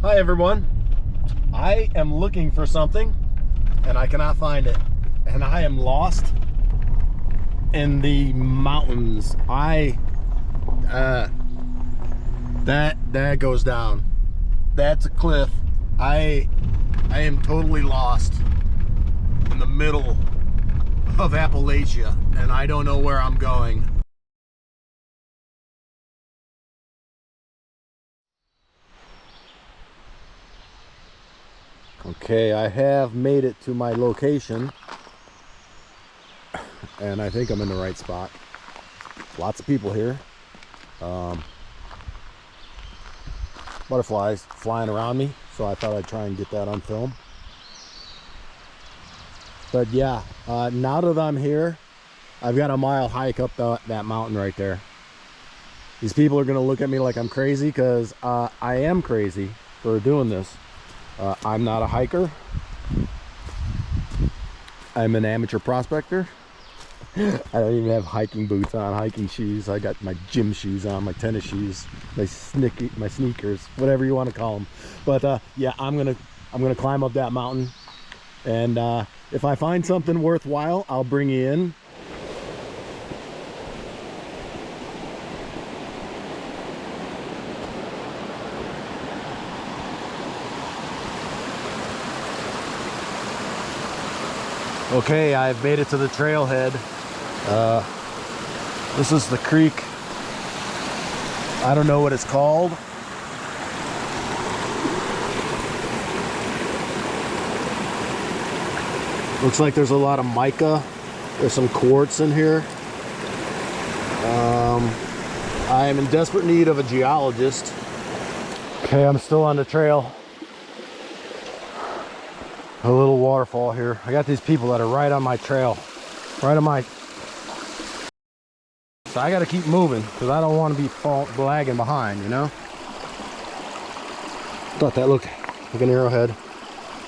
Hi everyone. I am looking for something and I cannot find it. And I am lost in the mountains. That goes down. That's a cliff. I am totally lost in the middle of Appalachia and I don't know where I'm going. Okay, I have made it to my location and I think I'm in the right spot. Lots of people here. Butterflies flying around me, so I thought I'd try and get that on film. But yeah, now that I'm here, I've got a mile hike up that mountain right there. These people are gonna look at me like I'm crazy because I am crazy for doing this. I'm not a hiker. I'm an amateur prospector. I don't even have hiking boots on, hiking shoes. I got my gym shoes on, my tennis shoes, my sneakers, whatever you want to call them. But yeah, I'm gonna climb up that mountain, and if I find something worthwhile, I'll bring you in. Okay, I've made it to the trailhead. This is the creek. I don't know what it's called. Looks like there's a lot of mica. There's some quartz in here. I am in desperate need of a geologist. Okay, I'm still on the trail. A little waterfall here. I got these people that are right on my trail, right on my, so I got to keep moving because I don't want to be lagging behind, you know. Thought that looked like an arrowhead.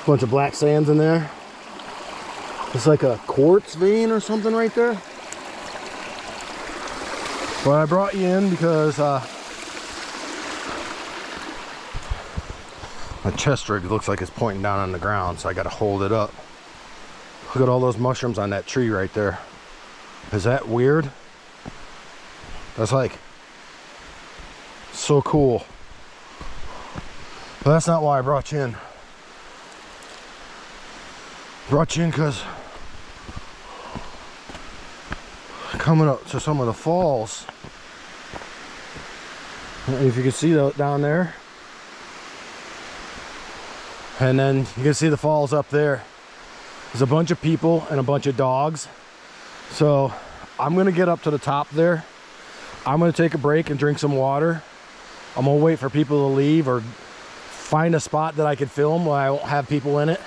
Bunch of black sands in there. It's like a quartz vein or something right there. But I brought you in because my chest rig looks like it's pointing down on the ground, so I gotta hold it up. Look at all those mushrooms on that tree right there. Is that weird? That's like so cool. But that's not why I brought you in. Brought you in because coming up to some of the falls. If you can see that down there. And then you can see the falls up there. There's a bunch of people and a bunch of dogs. So I'm gonna get up to the top there. I'm gonna take a break and drink some water. I'm gonna wait for people to leave or find a spot that I could film where I won't have people in it.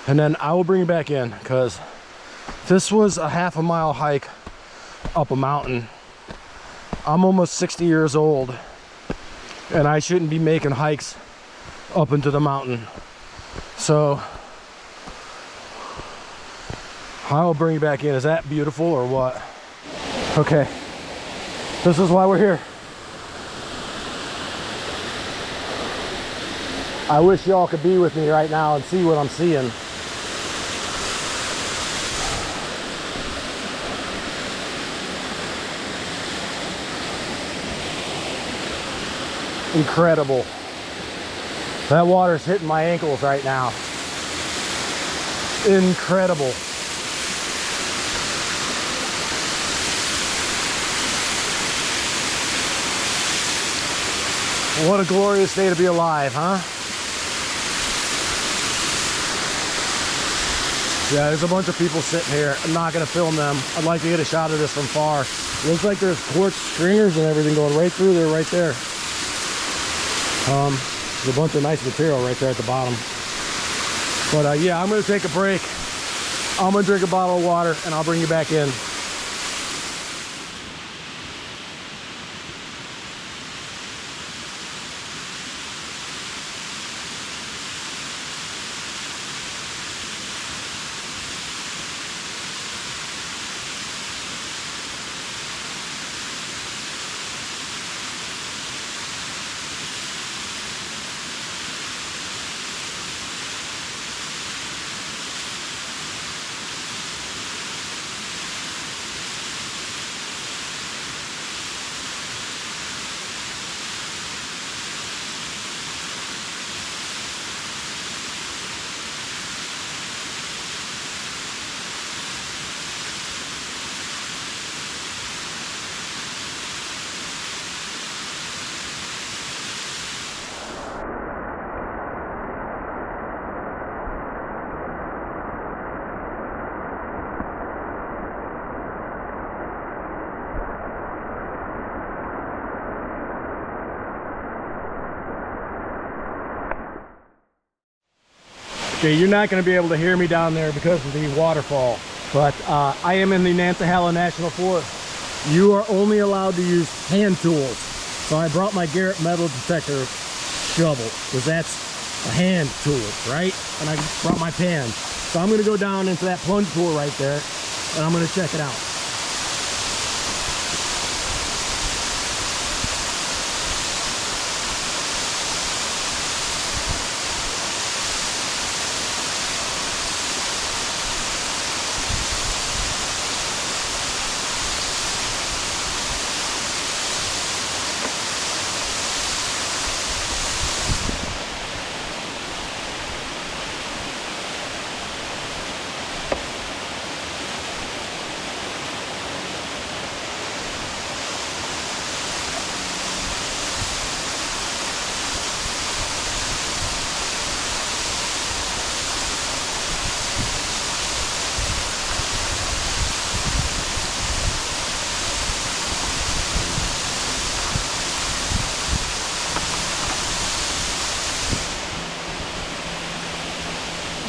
And then I will bring you back in because this was a half a mile hike up a mountain. I'm almost 60 years old and I shouldn't be making hikes up into the mountain. So I will bring you back in. Is that beautiful or what? Okay, this is why we're here. I wish y'all could be with me right now and see what I'm seeing. Incredible. That water's hitting my ankles right now. Incredible. What a glorious day to be alive, huh? Yeah, there's a bunch of people sitting here. I'm not gonna film them. I'd like to get a shot of this from far. Looks like there's quartz stringers and everything going right through there, right there. There's a bunch of nice material right there at the bottom. But yeah, I'm gonna take a break. I'm gonna drink a bottle of water and I'll bring you back in. Okay, you're not going to be able to hear me down there because of the waterfall, but I am in the Nantahala National Forest. You are only allowed to use hand tools. So I brought my Garrett metal detector shovel, because that's a hand tool, right? And I brought my pan. So I'm going to go down into that plunge pool right there, and I'm going to check it out.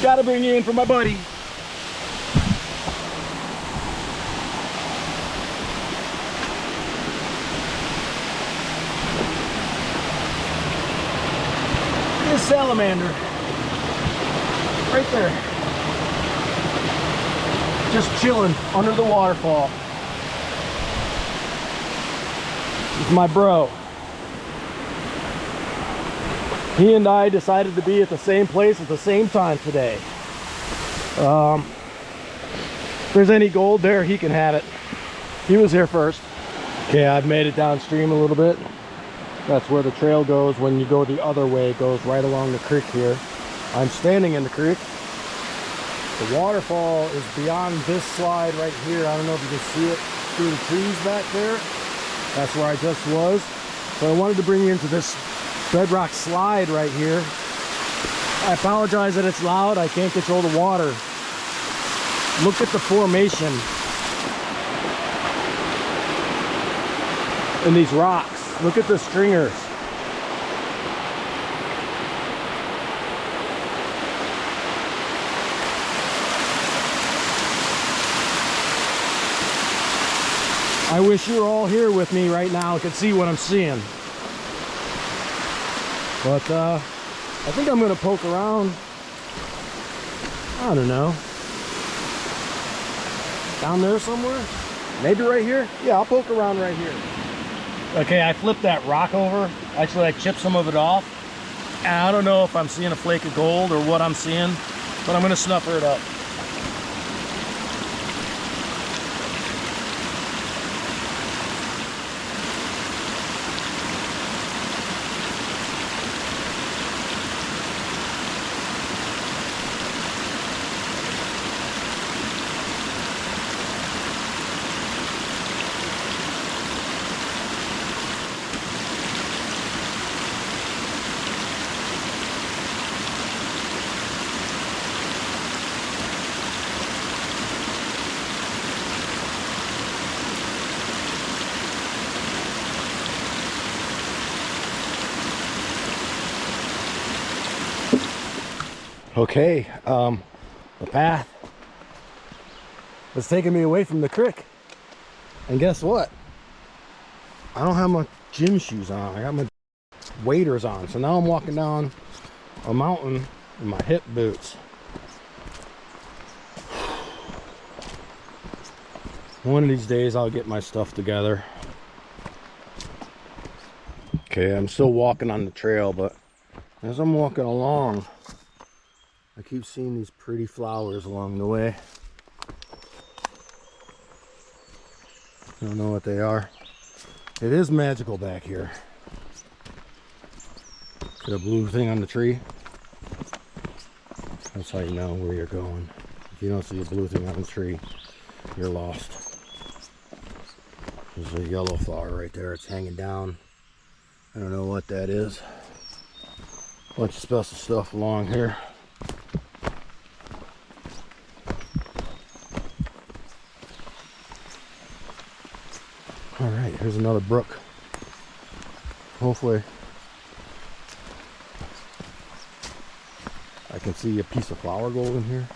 Gotta bring you in for my buddy. This salamander right there, just chilling under the waterfall. This is my bro. He and I decided to be at the same place at the same time today. If there's any gold there, he can have it. He was here first. Okay, I've made it downstream a little bit. That's where the trail goes. When you go the other way, it goes right along the creek here. I'm standing in the creek. The waterfall is beyond this slide right here. I don't know if you can see it through the trees back there. That's where I just was. So I wanted to bring you into this bedrock slide right here. I apologize that it's loud. I can't control the water. Look at the formation in these rocks. Look at the stringers. I wish you were all here with me right now and could see what I'm seeing. But I think I'm going to poke around. I don't know. Down there somewhere? Maybe right here? Yeah, I'll poke around right here. Okay, I flipped that rock over. Actually, I chipped some of it off. And I don't know if I'm seeing a flake of gold or what I'm seeing, but I'm going to snuffer it up. Okay, the path was taking me away from the creek. And guess what? I don't have my gym shoes on. I got my waders on. So now I'm walking down a mountain in my hip boots. One of these days I'll get my stuff together. Okay, I'm still walking on the trail, but as I'm walking along, I keep seeing these pretty flowers along the way. I don't know what they are. It is magical back here. See the blue thing on the tree? That's how you know where you're going. If you don't see a blue thing on the tree, you're lost. There's a yellow flower right there. It's hanging down. I don't know what that is. Bunch of special stuff along here. All right, here's another brook. Hopefully I I can see a piece of flour gold in here.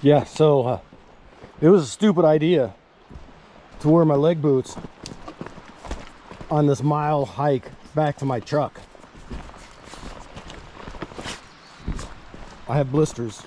Yeah, so it was a stupid idea to wear my leg boots on this mile hike back to my truck. I have blisters